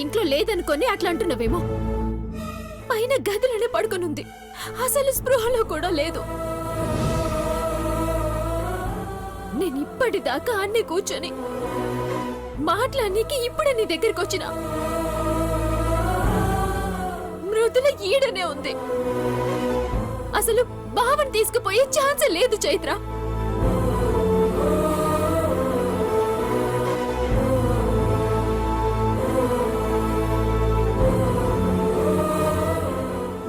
ఇంట్లో లేదనుకొని అట్లా అంటున్నావేమో. పైన గదిలోనే పడుకొనుంది, అసలు స్పృహలో కూడా లేదు. నేను ఇప్పటిదాకా అన్నీ కూర్చొని మాట్లాడనీకి ఇప్పుడే నీ దగ్గరికి వచ్చిన. మృదుల ఈడనే ఉంది. అసలు బావని తీసుకుపోయే ఛాన్స్ లేదు చైత్ర.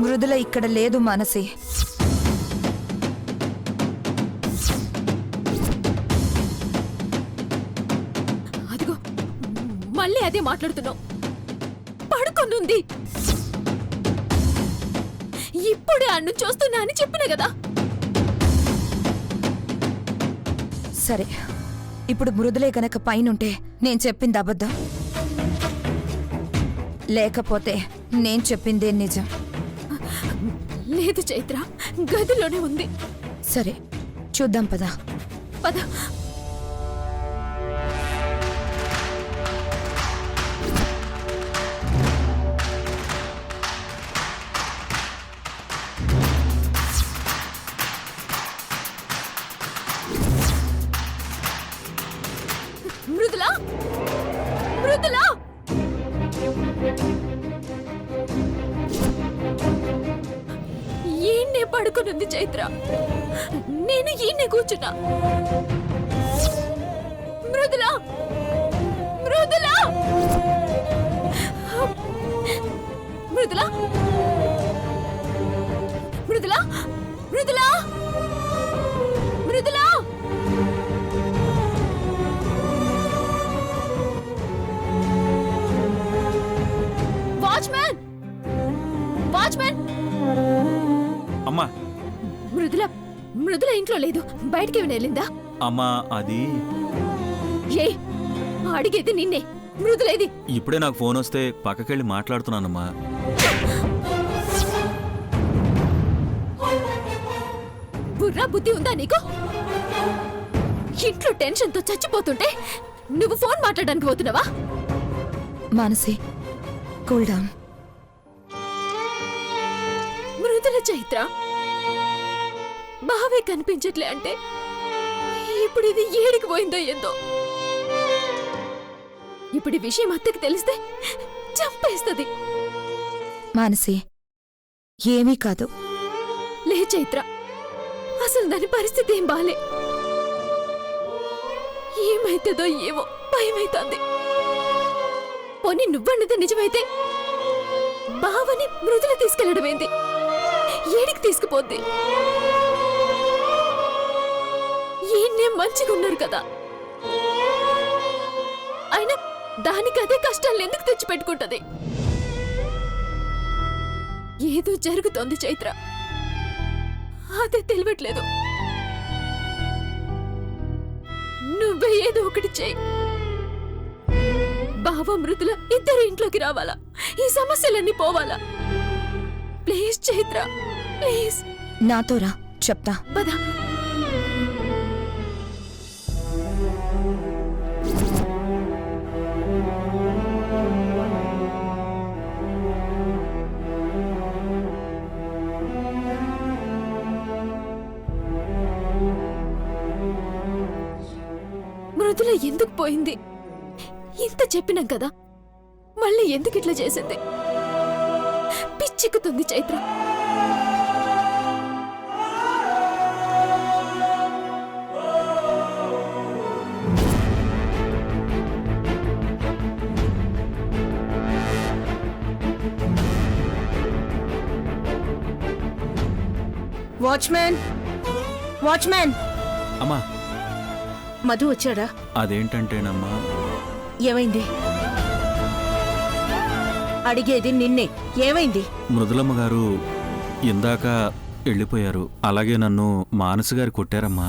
మృదుల ఇక్కడ లేదు మానసి. అదిగో మళ్ళీ అదే మాట్లాడుతున్నావు. పడుకొనుంది. ఇప్పుడే అన్ను చూస్తున్నా అని చెప్పిన కదా. సరే, ఇప్పుడు మృదులే గనక పైనుంటే నేను చెప్పింది అబద్ధం, లేకపోతే నేను చెప్పిందే నిజం. లేదు చైత్ర, గదిలోనే ఉంది. సరే చూద్దాం పద. పద. మృదులా, మృదులా, ఈయన్నే పడుకునుంది చైత్ర. నేను ఈయన్నే కూర్చున్నా. మృదులా, మృదులా, మృదులా, మృదులా, మృదులా, మృదులా. Watchman, watchman. అమ్మా, మృదుల, మృదుల ఇంట్లో లేదు, బయటికి ఏమైనా వెళ్ళిందా? అమ్మా అది ఏ అడిగేది నిన్నే. మృదులేది? ఇప్పుడే నాకు ఫోన్ వస్తే పక్కకెళ్ళి మాట్లాడుతున్నానమ్మా. బుర్రా బుద్ధి ఉందా నీకు? ఇంట్లో టెన్షన్తో చచ్చిపోతుంటే నువ్వు ఫోన్ మాట్లాడడానికి పోతున్నావా? Manasi, cool down. మృదుల చైత్ర, బావే కనిపించట్లే అంటే ఇప్పుడు ఇది ఏడికి పోయిందో ఏందో. ఇప్పుడు ఈ విషయం అత్తకి తెలిస్తే చంపేస్తది. మానసి, ఏమీ కాదు. లే చైత్ర, అసలు దాని పరిస్థితి ఏం బాలే. ఏమైతుందో ఏమో భయమైతుంది. పోనీ నువ్వన్నది నిజమైతే బావని మృదుల తీసుకెళ్లడమేంది? ఏడికి తీసుకుపోద్ది? ఈయన్నే మంచిగున్నారు కదా, అయినా దానికి అదే కష్టాలు ఎందుకు తెచ్చిపెట్టుకుంటది? ఏదో జరుగుతోంది చైత్ర, అదే తెలియట్లేదు. నువ్వే ఏదో ఒకటి చెయ్యి. బావ మృదుల ఇద్దరు ఇంట్లోకి రావాలా, ఈ సమస్యలన్నీ పోవాలా. Please Chaitra, please. నాతో రా, చెప్తా. పద. మృదుల ఎందుకు పోయింది? ఇంత చెప్పినాం కదా, మళ్ళీ ఎందుకు ఇట్లా చేసింది? పిచ్చెక్కుతుంది చైత్ర. Watchman, watchman. అమ్మా, మధు వచ్చాడా? అదేంటంటేనమ్మా, ఏమైంది? అడిగేది నిన్నే. ఏమైంది? మృదులమ్మ గారు ఇందాక వెళ్ళిపోయారు. అలాగే నన్ను మానసు గారు కొట్టారమ్మా.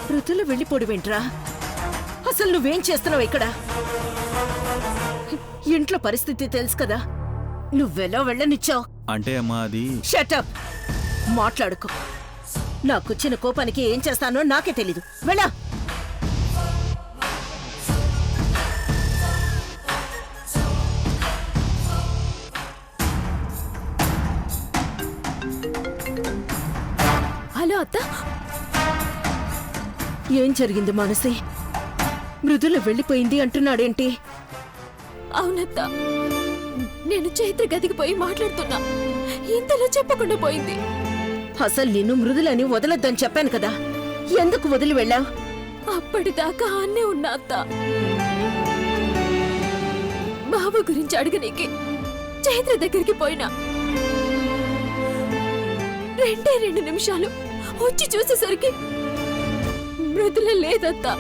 మృదుల వెళ్ళిపోడువేంట్రా? అసలు నువ్వేం చేస్తున్నావు ఇక్కడ? ఇంట్లో పరిస్థితి తెలుసు కదా, నువ్వెలా వెళ్ళనిచ్చావు? అంటే అమ్మా అది షటప్! మాట్లాడుకో. నాకొచ్చిన కోపానికి ఏం చేస్తానో నాకే తెలీదు. వెళ్ళా. హలో అత్త. ఏం జరిగింది మానసి? మృదుల వెళ్ళిపోయింది అంటున్నాడేంటి? అవునత్త, నేను చైత్ర గదికి పోయి మాట్లాడుతున్నా, ఇంతలో చెప్పకుండా పోయింది. అసలు నిన్ను మృదులని వదలొద్దని చెప్పాను కదా, ఎందుకు వదిలి వెళ్ళావు? అప్పటిదాకా అన్నే ఉన్నా అత్త. బాబు గురించి అడగనీకి చైత్ర దగ్గరికి పోయినా 2 నిమిషాలు వచ్చి చూసేసరికి మృదుల లేదత్తా.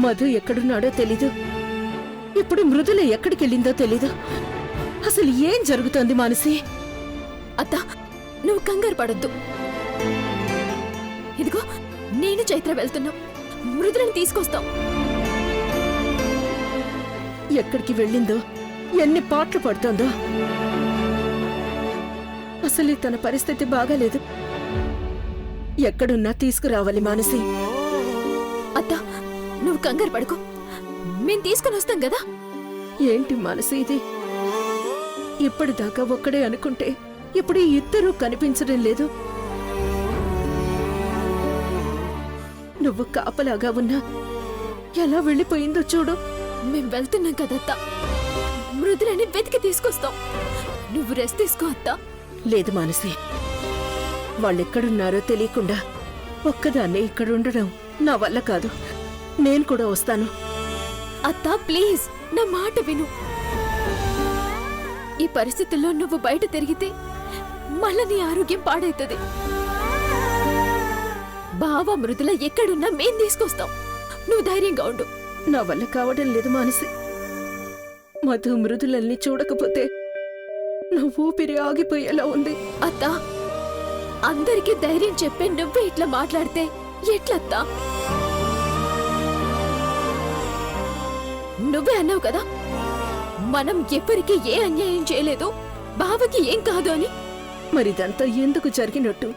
మధు ఎక్కడున్నాడో తెలీదు, ఇప్పుడు మృదుల ఎక్కడికెళ్ళిందో తెలీదు. అసలు ఏం జరుగుతోంది మానసి? అత్త, నువ్వు కంగారు పడొద్దు. ఇదిగో నేను చైత్ర వెళ్తున్నాం, మృదులను తీసుకొస్తాం. ఎక్కడికి వెళ్ళిందో, ఎన్ని పాటలు పడుతోందో. అసలు తన పరిస్థితి బాగాలేదు. ఎక్కడున్నా తీసుకురావాలి మానసి. అత్త, నువ్వు కంగారు పడుకో, మేం తీసుకుని వస్తాం కదా. ఏంటి మానసి ఇది? ఇప్పటిదాకా ఒక్కడే అనుకుంటే ఇప్పుడు ఇద్దరూ కనిపించడం లేదు. నువ్వు కాపలాగా ఉన్నా ఎలా వెళ్ళిపోయిందో చూడు. మేం వెళ్తున్నాం కదత్తా, మృదులని వెతికి తీసుకొస్తాం. నువ్వు రెస్ట్ తీసుకో అత్తా. లేదు మానసి, వాళ్ళెక్కడున్నారో తెలియకుండా ఒక్కదాన్నే ఇక్కడ ఉండడం నా వల్ల కాదు. నేను కూడా వస్తాను. అత్తా ప్లీజ్, నా మాట విను. ఈ పరిస్థితుల్లో నువ్వు బయట తిరిగితే మళ్ళా నీ ఆరోగ్యం పాడైతుంది. బావ మృదుల ఎక్కడున్నా మేం తీసుకొస్తాం, నువ్వు ధైర్యంగా ఉండు. నా వల్ల కావడం లేదు మానసి. మధు మృదులల్ని చూడకపోతే నా ఊపిరి ఆగిపోయేలా ఉంది. అత్తా, అందరికీ ధైర్యం చెప్పే నువ్వే ఇట్లా మాట్లాడితే ఎట్లత్తా? నువ్వే అన్నావు కదా, మనం ఎవ్వరికి ఏ అన్యాయం చేయలేదు, బావకి ఏం కాదు అని. మరిదంతా ఎందుకు జరిగినట్టు?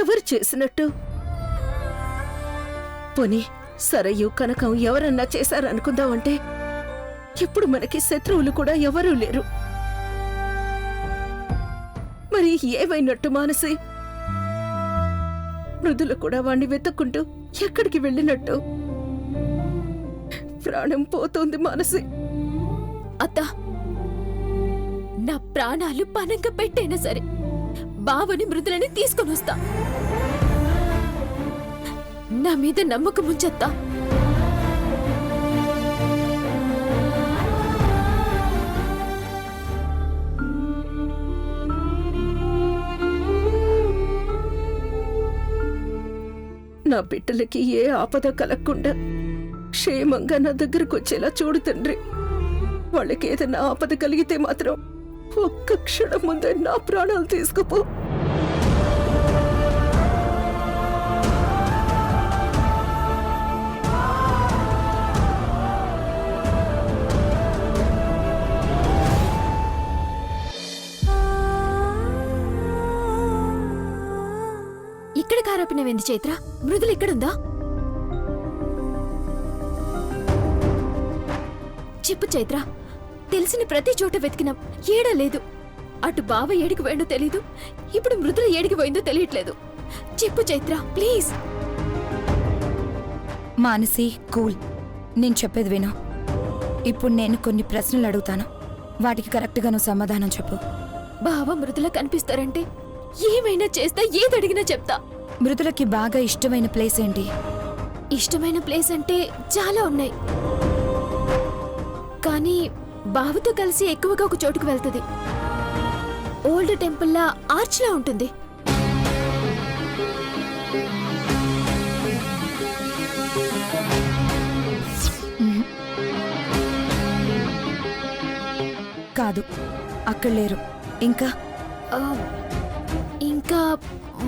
ఎవరు చేసినట్టు? పోనీ సరయు కనకం ఎవరన్నా చేశారనుకుందామంటే ఇప్పుడు మనకి శత్రువులు కూడా ఎవరూ లేరు. మరి ఏమైనట్టు మానసి? మృదులు కూడా వాణ్ణి వెతుక్కుంటూ ఎక్కడికి వెళ్ళినట్టు? ప్రాణం పోతోంది మానసి. అత్తా, నా ప్రాణాలు పనంగా పెట్టైనా సరే బావని మృదులని తీసుకొని వస్తా. నా మీద నమ్మకం ఉంచత్తా. నా బిడ్డలకి ఏ ఆపద కలగకుండా క్షేమంగా నా దగ్గరకు వచ్చేలా చూడు తండ్రి. వాళ్ళకి ఏదైనా ఆపద కలిగితే మాత్రం ఒక్క క్షణం ముందే నా ప్రాణాలు తీసుకుపో. ఇక్కడ కారాపినవేంది చైత్ర? మృదులు ఇక్కడుందా? చెప్పు చైత్ర, తెలిసిన ప్రతి చోట వెతికినాం, ఏడా లేదు. అటు బావ ఏడికి పోయిందో తెలీదు, ఇప్పుడు మృదుల ఏడికి పోయిందో తెలియట్లేదు. చెప్పు చైత్ర ప్లీజ్. మానసి కూల్, నేను చెప్పేది విను. ఇప్పుడు నేను కొన్ని ప్రశ్నలు అడుగుతాను, వాటికి కరెక్ట్గా నువ్వు సమాధానం చెప్పు. బావ మృదుల కనిపిస్తారంటే ఏమైనా చేస్తా, ఏదడిగినా చెప్తా. మృదులకి బాగా ఇష్టమైన ప్లేస్ ఏంటి? ఇష్టమైన ప్లేస్ అంటే చాలా ఉన్నాయి, కానీ బావతో కలిసి ఎక్కువగా ఒక చోటుకు వెళ్తుంది. ఓల్డ్ టెంపుల్లా ఆర్చ్లా ఉంటుంది. కాదు, అక్కడ లేరు. ఇంకా ఆ, ఇంకా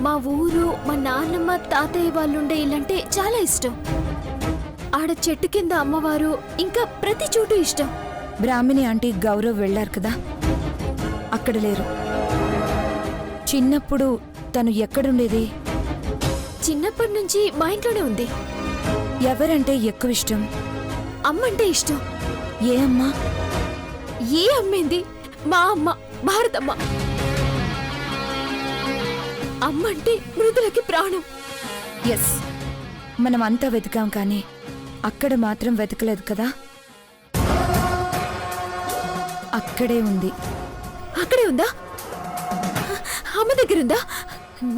మా ఊరు, మా నాన్నమ్మ తాతయ్య వాళ్ళుండే ఇల్లంటే చాలా ఇష్టం. ఆడ చెట్టు కింద అమ్మవారు, ఇంకా ప్రతి చోటు ఇష్టం. బ్రాహ్మిణి ఆంటీ గౌరవ్ వెళ్ళారు కదా, అక్కడ లేరు. చిన్నప్పుడు తను ఎక్కడుండేది? చిన్నప్పటి నుంచి మా ఇంట్లోనే ఉంది. ఎవరంటే ఎక్కువ ఇష్టం? అమ్మంటే ఇష్టం. ఏ అమ్మా? ఏ అమ్మేంది? మా అమ్మ, భారతమ్మ. అమ్మంటే మృదులకి ప్రాణం. ఎస్, మనం అంతా వెతికాం కానీ అక్కడ మాత్రం వెతకలేదు కదా. అక్కడే ఉంది. అక్కడే ఉందా? అమ్మ దగ్గరుందా?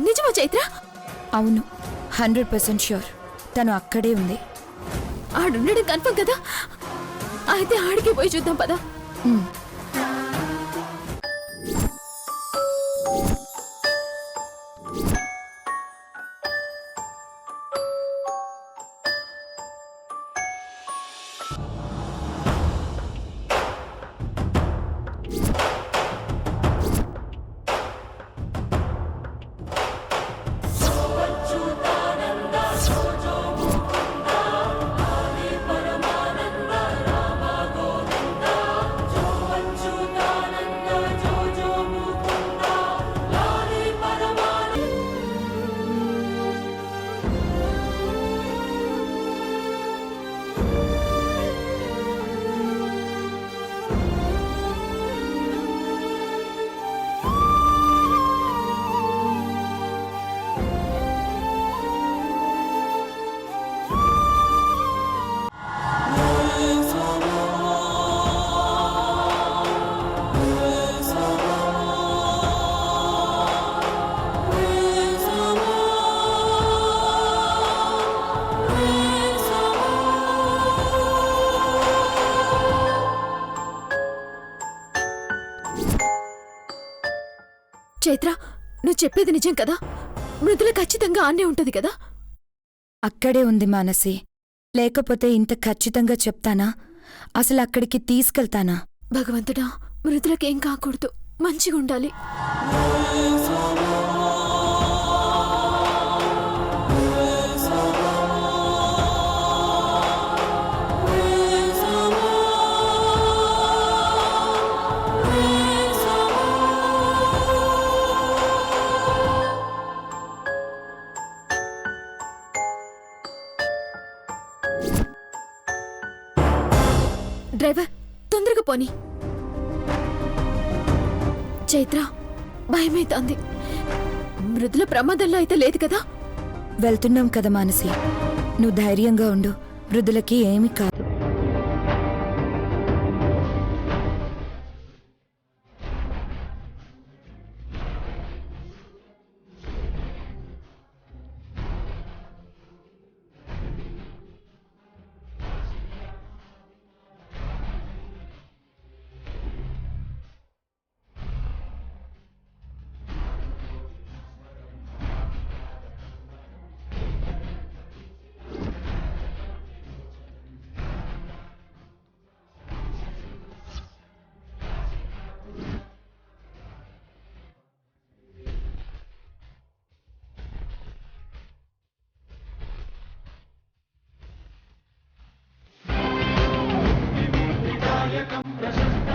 నిజమా చైత్ర? అవును, 100% ష్యూర్. తను అక్కడే ఉంది. ఆడుండడం కన్ఫర్మ్ కదా? అయితే ఆడికి పోయి చూద్దాం పదా. ఉమ్. చైత్ర, నువ్వు చెప్పేది నిజం కదా? మృదుల ఖచ్చితంగా ఆనే ఉంటది కదా? అక్కడే ఉంది మానసి. లేకపోతే ఇంత ఖచ్చితంగా చెప్తానా? అసలు అక్కడికి తీసుకెళ్తానా? భగవంతుడా, మృదులకేం కాకూడదు, మంచిగా ఉండాలి. డ్రైవర్, తొందరగా పోని. చైత్ర, భయమైతాంది. మృదుల ప్రమాదంలో అయితే లేదు కదా? వెళ్తున్నాం కదా మానసి, నువ్వు ధైర్యంగా ఉండు. మృదులకి ఏమీ కాదు. ప్రశస్త